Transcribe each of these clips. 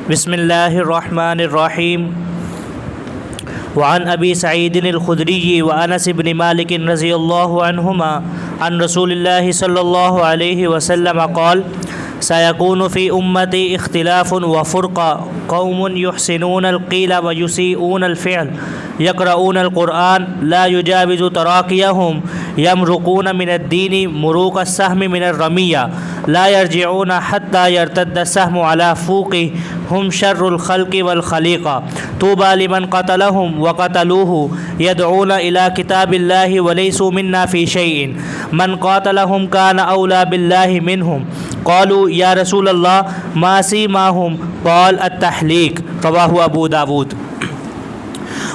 بسم اللہ الرحمن الرحیم وعن ابی سعید الخدری وانس بن مالک رضی اللہ عنہما عن رسول اللہ صلی اللہ علیہ وسلم قال سيكون في أمتي اختلاف وفرقة قوم يحسنون القيل ويسيئون الفعل يقرؤون القرآن لا يجاوز تراقيهم يمرقون من الدين مروق السهم من الرمية لا يرجعون حتى يرتد السهم على فوقه هم شر الخلق والخليقة طوبى لمن قتلهم وقتلوه يدعون إلى كتاب الله وليسوا منا في شيء من قاتلهم كان أولى بالله منهم قالوا یا رسول اللہ ما سیماہم قال التحلیق رواہ ابو داود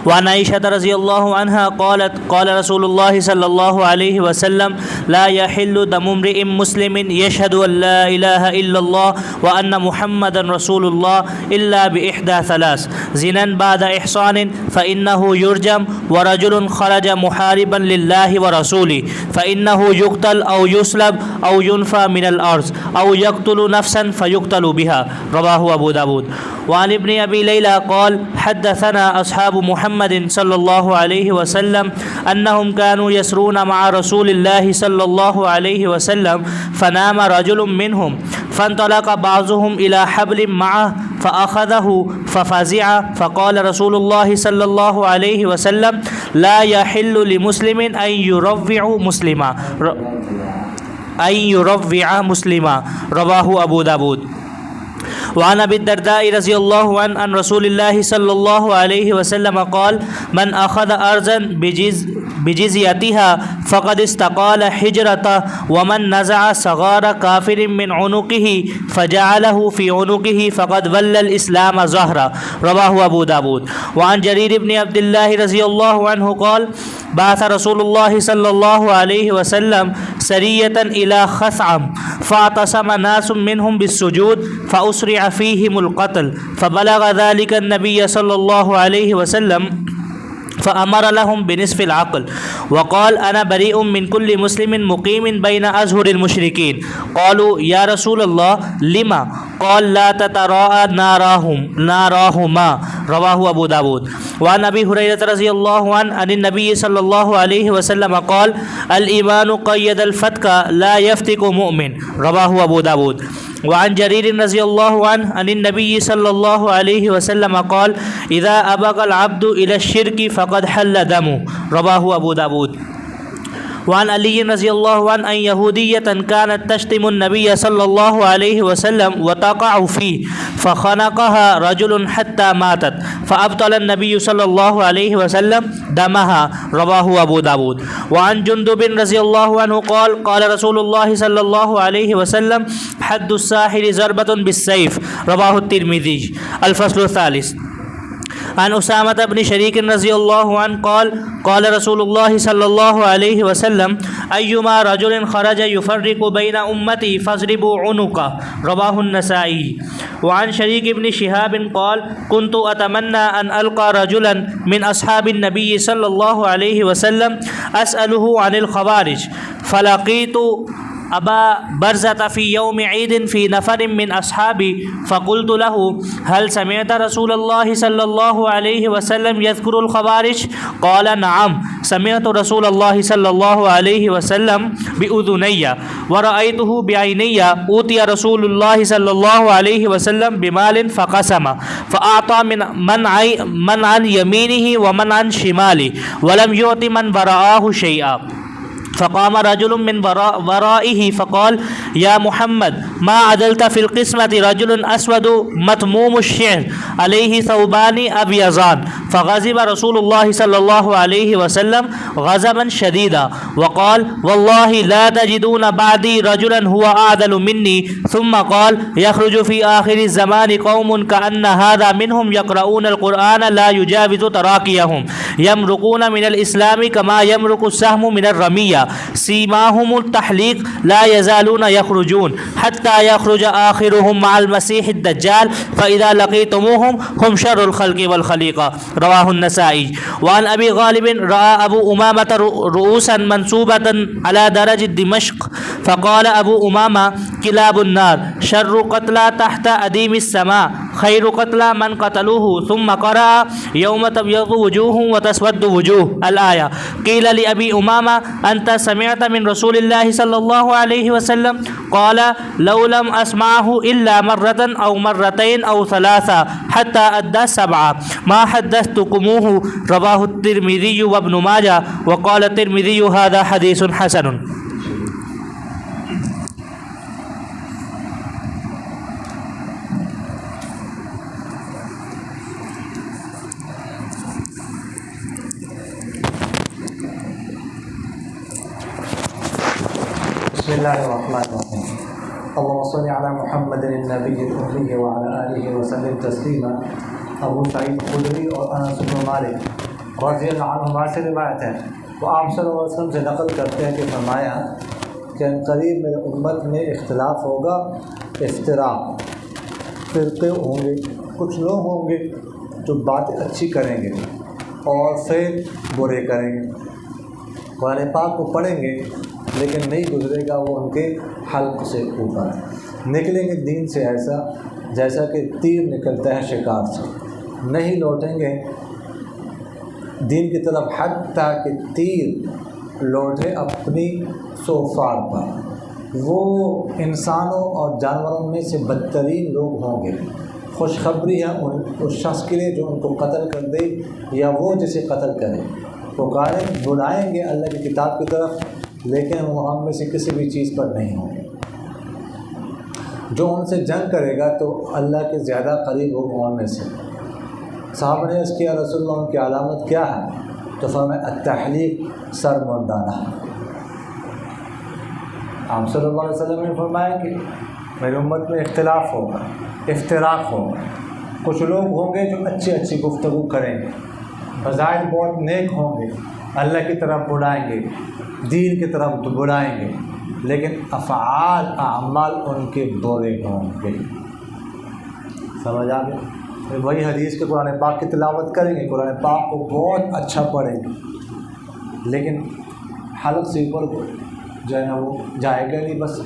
وعن عائشة رضی اللہ عنہا قالت قال رسول اللہ صلی اللہ علیہ وسلم لا يحل دم امرئ مسلم يشهد ان لا اله الا الله وان محمدا رسول الله الا باحدى ثلاث زنا بعد احصان فانه يرجم ورجل خرج محاربا لله ورسوله فانه يقتل او يسلب او ينفى من الارض او يقتل نفسا فيقتل بها رواه ابو داود وعن ابن ابي ليلى قال حدثنا اصحاب محمد صلی اللہ علیہ وسلم انہم كانوا يسرون مع رسول اللہ صلی اللہ علیہ وسلم فنام رجل منهم فانطلق بعضهم الى حبل معه فاخذه ففزع فقال رسول اللہ صلی اللہ علیہ وسلم لا يحل لمسلم ان يروع مسلما رواہ ابو داود وعن ابي الدرداء رضي الله عنه عن رسول الله صلى الله عليه وسلم قال من اخذ ارضا بجزيتها فقد استقال حجرته ومن نزع صغار كافر من عنقه فجعله في عنقه فقد ولى الاسلام ظهرا رواه ابو داود وعن جرير بن عبد الله رضي الله عنه قال بعث رسول الله صلى الله عليه وسلم سرية إلى خثعم فاعتصم ناس منهم بالسجود فأسرع فيهم القتل فبلغ ذلك النبي صلى الله عليه وسلم فأمر لهم بنصف العقل وقال أنا بريء من كل مسلم مقيم بين أزهر المشركين قالوا يا رسول الله لما قال لا تتراءى ناراهما رواه أبو داود وعن أبي هريرة رضي الله عنه عن النبي صلى الله عليه وسلم قال الإيمان قيد الفتك لا يفتك مؤمن رواه أبو داود وعن جرير رضي الله عنه عن النبي صلى الله عليه وسلم قال إذا أبغى العبد إلى الشرك فقد حل دمه رواه أبو داود وعن علي رضي الله عنه أن يهودية كانت تشتم النبي صلى الله عليه وسلم وتقع فيه فخنقها رجل حتى ماتت فأبطل النبي صلى الله عليه وسلم دمها رواه أبو داود وعن جندب رضي الله عنه قال قال رسول الله صلى الله عليه وسلم حد الساحر ضربة بالسيف رواه الترمذي الفصل الثالث عن أسامة بن شريك رضي الله عنه قال قال رسول الله صلى الله عليه وسلم أيما رجل خرج يفرق بين أمتي فاضربوا عنقه رواه النسائي وعن شريك بن شهاب قال كنت أتمنى أن ألقى رجلا من أصحاب النبي صلى الله عليه وسلم أسأله عن الخوارج فلقيت أبا برزة في يوم عيد في نفر من أصحابي فقلت له هل سمعت رسول الله صلى الله عليه وسلم يذكر الخوارج قال نعم سمعت رسول الله صلى الله عليه وسلم بأذني ورأيته بعيني أوتي رسول الله صلى الله عليه وسلم بمال فقسم فأعطى من عن يمينه ومن عن شماله ولم يعط من وراءه شيئا فقام رجل من ورائه فقال يا محمد ما عدلت في القسمة رجل أسود متموم الشعر عليه ثوبان أبيضان فغضب رسول الله صلى الله عليه وسلم غضبا شديدا وقال والله لا تجدون بعدي رجلا هو أعدل مني ثم قال يخرج في آخر الزمان قوم كأن هذا منهم يقرؤون القرآن لا يجاوز تراقيهم يمرقون من الإسلام كما يمرق السهم من الرمية سيماهم التحليق لا يزالون يخرجون حتى يخرج آخرهم مع المسيح الدجال فإذا لقيتموهم هم شر الخلق والخليقة رواه النسائي وعن أبي غالب رأى أبو أمامة رؤوسا منصوبة على درج دمشق فقال أبو أمامة كلاب النار شر قتلى تحت أديم السماء خیر قتلى من قتلوه ثم قرأ يوم تبيض وجوه وتسود وجوه الآية. قيل لأبي أمامة أنت سمعت من رسول الله صلى الله عليه وسلم؟ قال لو لم أسمعه إلا مرة أو مرتين أو ثلاثة حتى أدى 7 ما حدثتكموه. رواه الترمذي وابن ماجه وقال الترمذي هذا حديث حسن. بسم اللہ الرحمن الرحیم. اللهم صل علی محمد النبی الأمی وعلى آلہ وسلم تسلیما. ابو سعید خدری اور انس بن مالک رضی اللہ عنہما سے روایت ہے، وہ آپ صلی اللہ علیہ وسلم سے نقل کرتے ہیں کہ فرمایا کہ قریب میرے امت میں اختلاف ہوگا، افتراق، فرقے ہوں گے. کچھ لوگ ہوں گے جو بات اچھی کریں گے اور پھر برے کریں گے، قرآن پاک کو پڑھیں گے لیکن نہیں گزرے گا وہ ان کے حلق سے اوپر، نکلیں گے دین سے ایسا جیسا کہ تیر نکلتا ہے شکار سے، نہیں لوٹیں گے دین کی طرف حتیٰ کہ تیر لوٹے اپنی سوفار پر. وہ انسانوں اور جانوروں میں سے بدترین لوگ ہوں گے. خوشخبری ہے اس شخص کے لیے جو ان کو قتل کر دے یا وہ جسے قتل کرے. پکاریں بلائیں گے اللہ کی کتاب کی طرف لیکن وہ ہم میں سے کسی بھی چیز پر نہیں ہوں گے. جو ان سے جنگ کرے گا تو اللہ کے زیادہ قریب ہوگا ان میں سے. صحابہ نے اس کیا رسول اللہ ان کی علامت کیا ہے؟ تو فرمایا التحلیق، سر منڈانا. آپ صلی اللہ علیہ وسلم نے فرمایا کہ میری امت میں اختلاف ہوگا، افتراق ہوگا. کچھ لوگ ہوں گے جو اچھی گفتگو کریں گے، بظاہر بہت نیک ہوں گے، اللہ کی طرف بلائیں گے، دین کی طرف بلائیں گے، لیکن افعال اعمال ان کے برے ہوں گے. سمجھ آ گیا؟ وہی حدیث کے قرآن پاک کی تلاوت کریں گے، قرآن پاک کو بہت اچھا پڑھیں گے لیکن حلق سے اوپر جو ہے نا وہ جائے گا نہیں بس.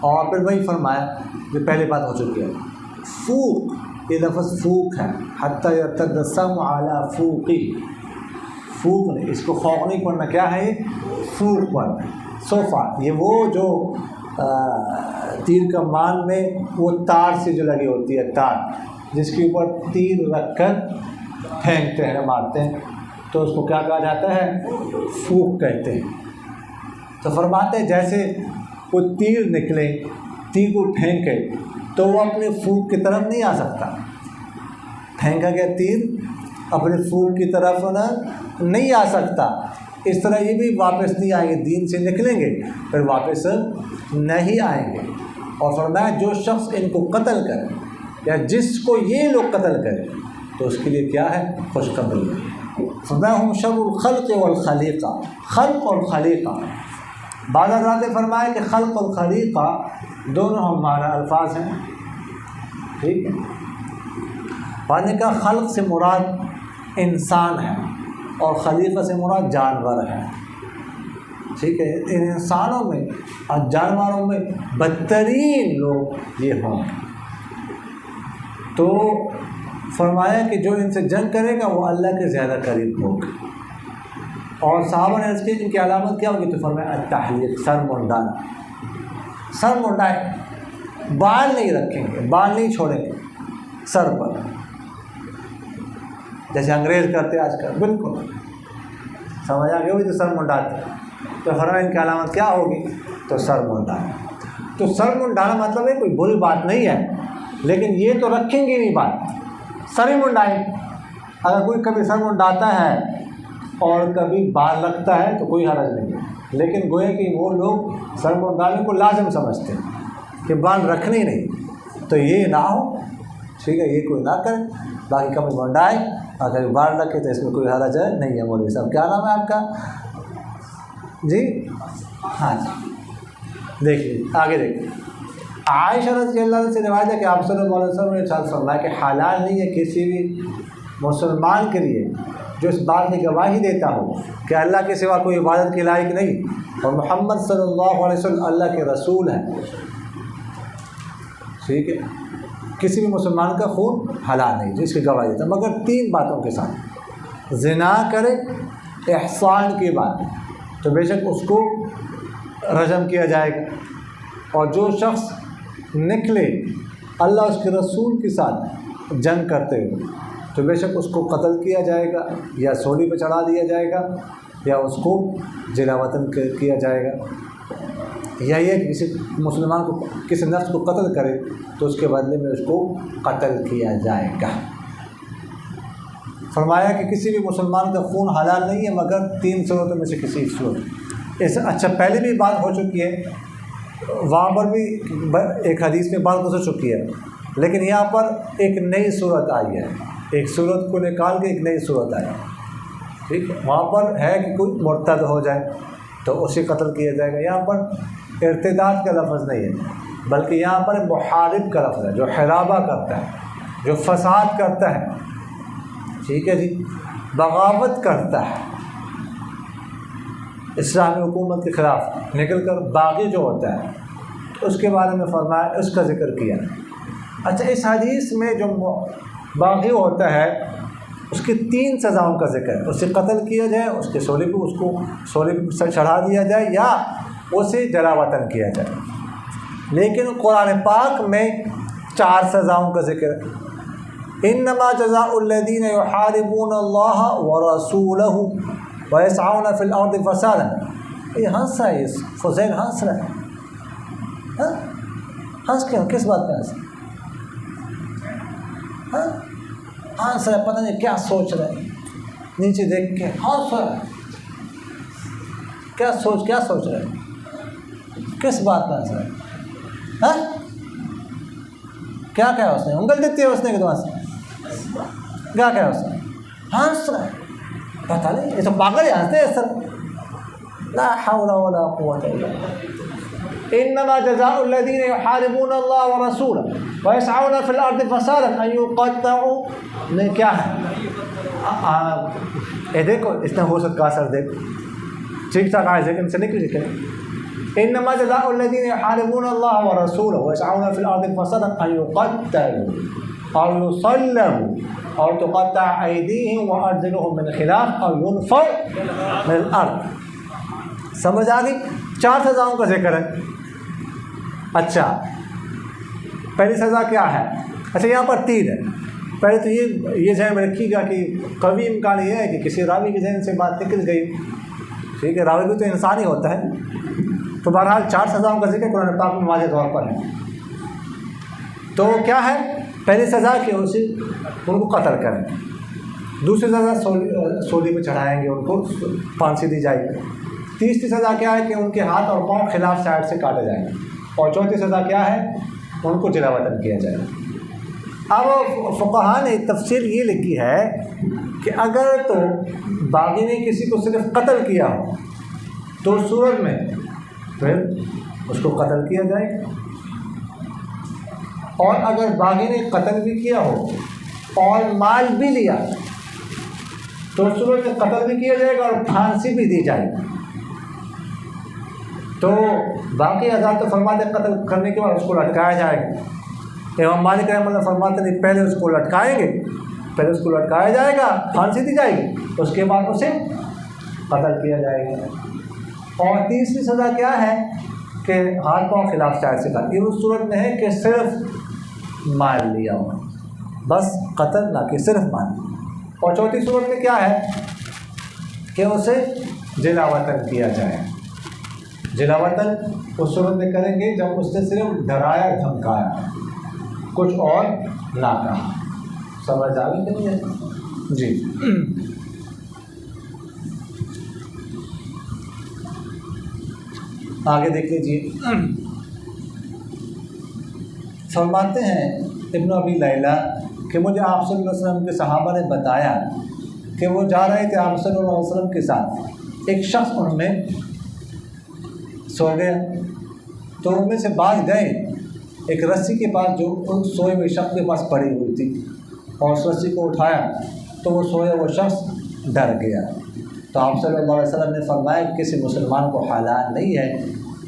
اور پھر وہی فرمایا جو پہلے بات ہو چکی ہے، فوق، یہ لفظ فوق ہے، حتیٰ یرتد السمع علی فوقی. فوق نہیں، اس کو خوف نہیں پڑھنا، کیا ہے یہ؟ فوق پڑھنا. صوفہ یہ وہ جو تیر کمان میں وہ تار سے جو لگی ہوتی ہے، تار جس کے اوپر تیر رکھ کر پھینکتے ہیں، مارتے ہیں، تو اس کو کیا کہا جاتا ہے؟ فوق کہتے ہیں. تو فرماتے ہیں جیسے وہ تیر نکلے، تیر کو پھینکے تو وہ اپنے فوق کی طرف نہیں آ سکتا. پھینکا گیا تیر اپنے فوق کی طرف نہیں آ سکتا. اس طرح یہ بھی واپس نہیں آئیں گے، دین سے نکلیں گے پھر واپس نہیں آئیں گے. اور فرمایا جو شخص ان کو قتل کرے یا جس کو یہ لوگ قتل کرے تو اس کے لیے کیا ہے؟ خوشخبری ہے. فرمایا ہم شر الخلق والخلیقہ، خلق اور خلیقہ. بعض حضرات نے فرمایا کہ خلق اور خلیقہ دونوں ہمارا الفاظ ہیں، ٹھیک ہے. بعض نے کہا خلق سے مراد انسان ہے اور خلیقہ سے مراد جانور ہے، ٹھیک ہے. ان انسانوں میں اور جانوروں میں بدترین لوگ یہ ہوں. تو فرمایا کہ جو ان سے جنگ کرے گا وہ اللہ کے زیادہ قریب ہوگا. اور صحابہ نے اس کی ان کی علامت کیا ہوگی؟ تو فرمایا التحلیق، سر منڈانا. سر منڈائیں، بال نہیں رکھیں گے، بال نہیں چھوڑیں گے سر پر جیسے انگریز کرتے آج کل. بالکل سمجھ آ گئی ہوگی تو سر منڈاتے. تو فرمایا ان کی علامت کیا ہوگی؟ تو سر منڈانا. تو سر منڈانا مطلب ہے کوئی بری بات نہیں ہے لیکن یہ تو رکھیں گے نہیں بات، سر ہی منڈائیں. اگر کوئی کبھی سر منڈاتا ہے اور کبھی بال رکھتا ہے تو کوئی حرج نہیں ہے، لیکن گویا کہ وہ لوگ سر منڈانے کو لازم سمجھتے ہیں کہ بال رکھنے ہی نہیں. تو یہ نہ ہو، ٹھیک ہے، یہ کوئی نہ کرے. باقی کبھی منڈائے اور کبھی بال رکھے تو اس میں کوئی حرج نہیں ہے. مولوی صاحب کیا نام ہے آپ کا؟ جی ہاں جی، دیکھیے آگے دیکھیے. عائشہ رضی اللہ عنہ سے روایت ہے کہ آپ صلی اللہ علیہ وسلم نے ارشاد فرمایا کہ حلال نہیں ہے کسی بھی مسلمان کے لیے جو اس بات کی گواہی دیتا ہو کہ اللہ کے سوا کوئی عبادت کے لائق نہیں اور محمد صلی اللہ علیہ وسلم اللہ کے رسول ہیں، ٹھیک ہے. کسی بھی مسلمان کا خون حلال نہیں جس کی گواہی دیتا، مگر 3 باتوں کے ساتھ۔ زنا کرے، احسان کی بات، تو بے شک اس کو رجم کیا جائے گا، اور جو شخص نکلے اللہ اس کے رسول کے ساتھ جنگ کرتے ہوئے تو بے شک اس کو قتل کیا جائے گا، یا سولی پہ چڑھا دیا جائے گا، یا اس کو جلا وطن کیا جائے گا، یا یہ کہ کسی مسلمان کو کسی نفس کو قتل کرے تو اس کے بدلے میں اس کو قتل کیا جائے گا۔ فرمایا کہ کسی بھی مسلمان کا خون حلال نہیں ہے مگر 3 صورتوں میں سے کسی ایک صورت۔ اچھا پہلے بھی بات ہو چکی ہے، وہاں پر بھی ایک حدیث میں بات گزر چکی ہے، لیکن یہاں پر ایک نئی صورت آئی ہے، ایک صورت کو نکال کے ایک نئی صورت آئی ہے، ٹھیک ہے۔ وہاں پر ہے کہ کوئی مرتد ہو جائے تو اسے قتل کیا جائے گا، یہاں پر ارتداد کا لفظ نہیں ہے بلکہ یہاں پر محارب کا لفظ ہے، جو حرابہ کرتا ہے، جو فساد کرتا ہے، ٹھیک ہے جی، بغاوت کرتا ہے اسلامی حکومت کے خلاف نکل کر باغی جو ہوتا ہے اس کے بارے میں فرمایا، اس کا ذکر کیا۔ اچھا اس حدیث میں جو باغی ہوتا ہے اس کی 3 سزاؤں کا ذکر ہے، اسے قتل کیا جائے، اس کے سولی پہ اس کو سولی پہ چڑھا دیا جائے، یا اسے جلا وطن کیا جائے، لیکن قرآن پاک میں 4 سزاؤں کا ذکر ہے۔ انما جزاء الذین یحاربون اللہ ورسولہ ویسعون فی الارض فسادا۔ یہ ہنس رہا ہے، فضیل ہنس رہا ہے، ہنس کیوں؟ کس بات پہ ہنس ہنس رہا ہے؟ پتہ نہیں کیا سوچ رہا ہے، نیچے دیکھ کے ہنس رہا ہے، کیا سوچ رہا ہے، کس بات پہ ہنس رہا ہے؟ کیا کہا اس نے؟ انگل دیتی ہے اس نے کہ تو ہنس کیا کہا اس نے؟ ہنس رہا ہے، پتہ نہیں، یہ تو پاگل ہی ہنستے ہیں اس طرح۔ لا حول ولا قوة الا بالله۔ انما جزاء الذين يحاربون الله ورسوله ويسعون في الارض فسادا ان يقطعوا، نہیں کیا ہے؟ یہ دیکھو اس نے ہو سکتا اثر دیکھو ٹھیک ٹھاک آئے لیکن سے نکل جائے۔ انما جزاء الذين يحاربون الله ورسوله ويسعون في الارض فسادا ان يقتلوا او يصلبوا او تقطع ايديهم وارجلهم من خلاف او ينفوا من الارض۔ سمجھ آ گئی؟ 4 سزاؤں کا ذکر ہے۔ اچھا پہلی سزا کیا ہے؟ اچھا یہاں پر 3 ہے۔ پہلے تو یہ ذہن میں رکھیے گا کہ قوی امکان یہ ہے کہ کسی راوی کے ذہن سے بات نکل گئی، ٹھیک ہے، راوی بھی تو انسان ہی ہوتا ہے، تو بہرحال 4 سزاؤں کا ذکر قرآن پاک میں واضح طور پر ہے۔ تو کیا ہے؟ پہلی سزا کہ ان کو قتل کریں، دوسری سزا سولی پہ چڑھائیں گے، ان کو پھانسی دی جائے گی، تیسری سزا کیا ہے کہ ان کے ہاتھ اور پاؤں خلاف سائڈ سے کاٹے جائیں گے، اور چوتھی سزا کیا ہے؟ ان کو جلا وطن کیا جائے گا۔ اب فقہاء نے تفسیر یہ لکھی ہے کہ اگر تو باغی نے کسی کو صرف قتل کیا ہو تو اس صورت میں پھر اس کو قتل کیا جائے گا، اور اگر باغی نے قتل بھی کیا ہو اور مال بھی لیا تو اس صورت میں قتل بھی کیا جائے گا اور پھانسی بھی دی جائے گی۔ تو باقی حضرات تو فرماتے ہیں قتل کرنے کے بعد اس کو لٹکایا جائے گا، امام مالک رحمۃ اللہ فرماتے نہیں، پہلے اس کو لٹکائیں گے، پہلے اس کو لٹکایا جائے گا، پھانسی دی جائے گی، اس کے بعد اسے قتل کیا جائے گا۔ اور تیسری سزا کیا ہے کہ ہاتھ پاؤں خلاف سائڈ سے کاٹ، یہ اس صورت میں ہے کہ صرف مال لیا ہوا، بس قتل نہ کہ صرف مال۔ اور چوتھی صورت میں کیا ہے کہ اسے جلا وطن کیا جائے۔ جلا وطن اس صورت میں کریں گے جب اس نے صرف ڈرایا دھمکایا، کچھ اور نہ کہا۔ سمجھ آ گئی کہ نہیں ہے؟ جی آگے دیکھ لیجیے، فرماتے ہیں ابن ابی لیلہ کہ مجھے آپ صلی اللہ علیہ وسلم کے صحابہ نے بتایا کہ وہ جا رہے تھے آپ صلی اللہ علیہ وسلم کے ساتھ، ایک شخص ان میں سو گیا، تو ان میں سے بعض گئے ایک رسی کے پاس جو ان سوئے ہوئے شخص کے پاس پڑی ہوئی تھی، اور اس رسی کو اٹھایا تو وہ سویا وہ شخص ڈر گیا۔ تو آپ صلی اللہ علیہ وسلم نے فرمایا کہ کسی مسلمان کو حلال نہیں ہے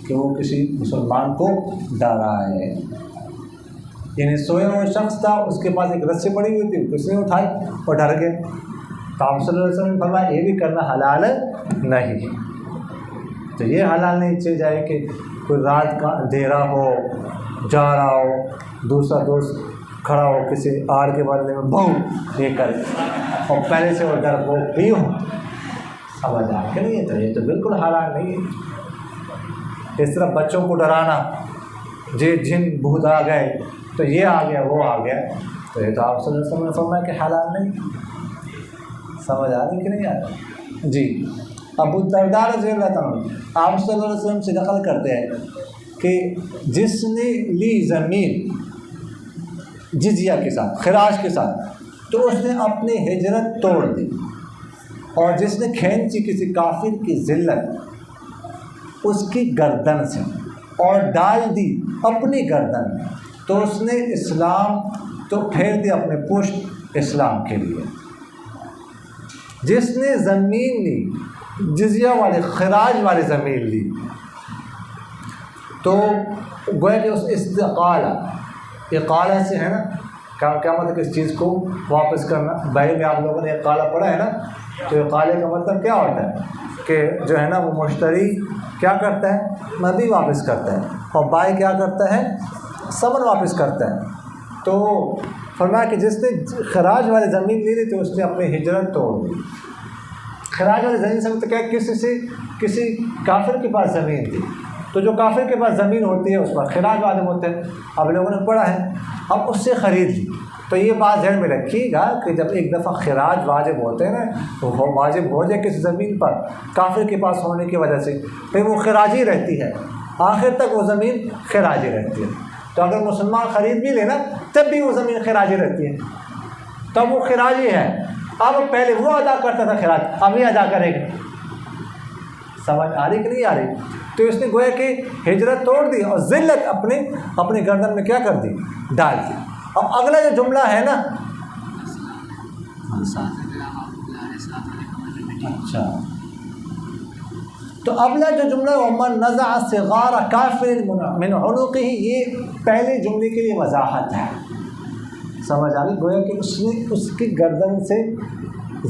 کہ وہ کسی مسلمان کو ڈرائے۔ یعنی سویا ہوا شخص تھا، اس کے پاس ایک رسی پڑی ہوئی تھی، کسی نے اٹھائی اور ڈر گئے. تو آپ صلی اللہ علیہ وسلم نے فرمایا یہ بھی کرنا حلال نہیں. تو یہ حلال نہیں چیز جائے کہ کوئی رات کا اندھیرا ہو، جا رہا ہو، دوسرا دوست کھڑا ہو کسی آڑ کے بدلے میں بہت یہ کرے اور پہلے سے وہ ڈر وہ بھی ہو. سمجھ آ کے نہیں ہے، یہ تو بالکل حلال نہیں ہے. اس طرح بچوں کو ڈرانا، جی جن بھوت آ گئے تو یہ آ گیا وہ آ گیا، تو یہ تو آپ صلی اللہ علیہ وسلم نے فرمایا کہ حلال نہیں. سمجھ آ رہی کہ نہیں آ رہی؟ جی. ابو الدرداء رضی اللہ عنہ آپ صلی اللہ علیہ وسلم سے نقل کرتے ہیں کہ جس نے لی زمین جزیہ کے ساتھ، خراج کے ساتھ، تو اس نے اپنی ہجرت توڑ دی. اور جس نے کھینچی کسی کافر کی ذلت اس کی گردن سے اور ڈال دی اپنی گردن میں، تو اس نے اسلام تو پھیر دی اپنے پشت اسلام کے لیے. جس نے زمین لی، جزیہ والے خراج والی زمین لی، تو گویا کہ اس استقالہ، اقالہ سے ہے نا، کیا مطلب کس چیز کو واپس کرنا. بھائی میں آپ لوگوں نے اقالہ پڑھا ہے نا، تو اقالے کا مطلب کیا ہوتا ہے کہ جو ہے نا وہ مشتری کیا کرتا ہے، مبی واپس کرتا ہے، اور بائی کیا کرتا ہے، ثمن واپس کرتا ہے. تو فرمایا کہ جس نے خراج والی زمین لی تھی تو اس نے اپنی ہجرت توڑ دی. خراج والی زمین سے کیا، کسی کافر کے پاس زمین تھی، تو جو کافر کے پاس زمین ہوتی ہے اس پر خراج واجب ہوتے ہیں. اب لوگوں نے پڑھا ہے، اب اس سے خرید لی. تو یہ بات ذہن میں رکھیے گا کہ جب ایک دفعہ خراج واجب ہوتے ہیں نا، تو واجب ہو جائے کسی زمین پر کافر کے پاس ہونے کی وجہ سے، پھر وہ خراجی رہتی ہے، آخر تک وہ زمین خراجی رہتی ہے. تو اگر مسلمان خرید بھی لینا تب بھی وہ زمین خراجی رہتی ہے، تب وہ خراجی ہے. اب پہلے وہ ادا کرتا تھا خراج، اب یہ ادا کرے گا. سمجھ آ رہی کہ نہیں آ رہی؟ تو اس نے گویا کہ ہجرت توڑ دی اور ذلت اپنے گردن میں کیا کر دی، ڈال دی. اب اگلا جو جملہ ہے نا، اچھا، تو اگلا جو جملہ وَمَنْ نَزَعَ صِغَارَ كَافِرٍ مِنْ عُنُقِهِ، یہ پہلے جملے کے لیے وضاحت ہے. سمجھ آ رہی؟ گویا کہ اس نے اس کی گردن سے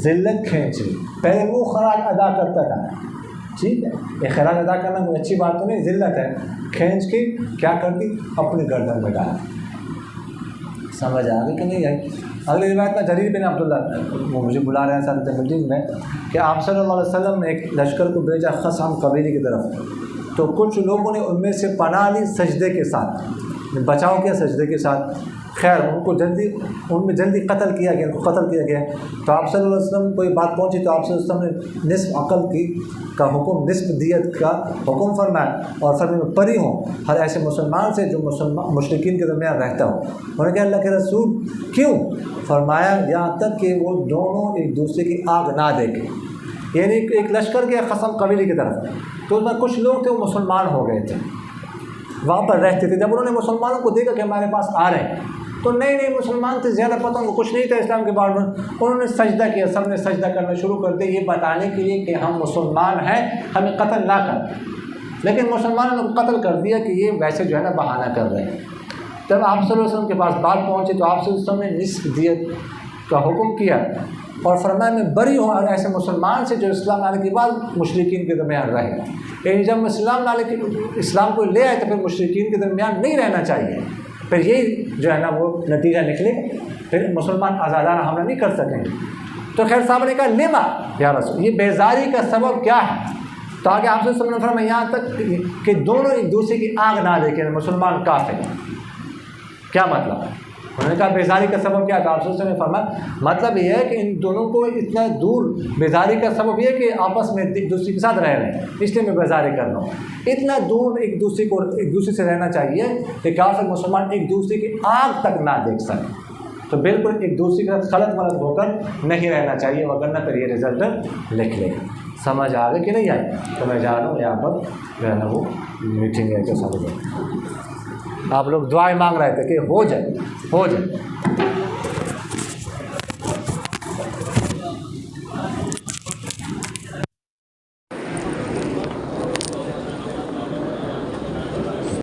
ذلت کھینچ لی. پہلے وہ خراج ادا کرتا تھا، ٹھیک ہے، یہ خراج ادا کرنا کوئی اچھی بات تو نہیں، ذلت ہے، کھینچ کے کیا کر دی، اپنے گردن میں ڈال دی. سمجھ آ گئی کہ نہیں آئی؟ اگلی روایت میں جریر بن عبداللہ، وہ مجھے بلا رہے ہیں ساتھ میٹنگ میں، کہ آپ صلی اللہ علیہ وسلم نے ایک لشکر کو بھیجا خصم قبیلے کی طرف. تو کچھ لوگوں نے ان میں سے پناہ لی سجدے کے ساتھ، بچاؤ کیا سجدے کے ساتھ. خیر ان میں جلدی قتل کیا گیا، ان کو قتل کیا گیا. تو آپ صلی اللہ علیہ وسلم کو یہ بات پہنچی تو آپ صلی اللہ علیہ وسلم نے نصف عقل کا حکم، نصف دیت کا حکم فرمایا، اور فرمایا میں پری ہوں ہر ایسے مسلمان سے جو مشرکین کے درمیان رہتا ہو. انہوں نے کہا اللہ کے رسول کیوں؟ فرمایا یہاں تک کہ وہ دونوں ایک دوسرے کی آگ نہ دیکھیں. یعنی ایک لشکر گیا خصم قبیلے کی طرف، تو اس میں کچھ لوگ تھے وہ مسلمان ہو گئے تھے، وہاں پر رہتے تھے. جب انہوں نے مسلمانوں کو دیکھا کہ ہمارے پاس آ رہے ہیں، تو نئے مسلمان تھے، زیادہ پتہ ان کو کچھ نہیں تھا اسلام کے بارے میں. انہوں نے سجدہ کیا، سب نے سجدہ کرنا شروع کر دیا، یہ بتانے کے لیے کہ ہم مسلمان ہیں، ہمیں قتل نہ کر. لیکن مسلمانوں نے قتل کر دیا کہ یہ ویسے جو ہے نا بہانہ کر رہے ہیں. جب آپ صلی اللہ علیہ وسلم کے پاس بات پہنچی تو آپ صلی اللہ علیہ وسلم نے نصف دیت کا حکم کیا اور فرمایا میں بری ہوں اور ایسے مسلمان سے جو اسلام لانے کے بعد مشرکین کے درمیان رہے. یعنی جب اسلام کو لے آئے تو پھر مشرکین کے درمیان نہیں رہنا چاہیے. پھر یہی جو ہے نا وہ نتیجہ نکلے، پھر مسلمان آزادانہ حملہ نہیں کر سکیں گے. تو خیر صاحب نے کہا لما یا رسول، یہ بیزاری کا سبب کیا ہے؟ تو آگے آپ سے سمجھنا فرمایا یہاں تک کہ دونوں ایک دوسرے کی آگ نہ دیکھیں، مسلمان کافر. کیا مطلب؟ انہوں نے کہا بیزاری کا سبب کیا تھا؟ آپ سے نے فرمایا مطلب یہ ہے کہ ان دونوں کو اتنا دور، بیزاری کا سبب یہ ہے کہ آپس میں ایک دوسرے کے ساتھ رہ رہے ہیں، اس لیے میں بیزاری کر رہا ہوں. اتنا دور ایک دوسرے سے رہنا چاہیے کہ کافر مسلمان ایک دوسرے کی آگ تک نہ دیکھ سکیں. تو بالکل ایک دوسرے کے ساتھ غلط ملط ہو کر نہیں رہنا چاہیے، وگرنہ پھر یہ رزلٹ لکھ لے گا. سمجھ آ گئی کہ نہیں آئی؟ تو میں جا رہا ہوں یہاں پر جو ہے نا وہ میٹنگ ہے کہ سمجھ آپ لوگ دعائیں مانگ رہے تھے کہ ہو جائے.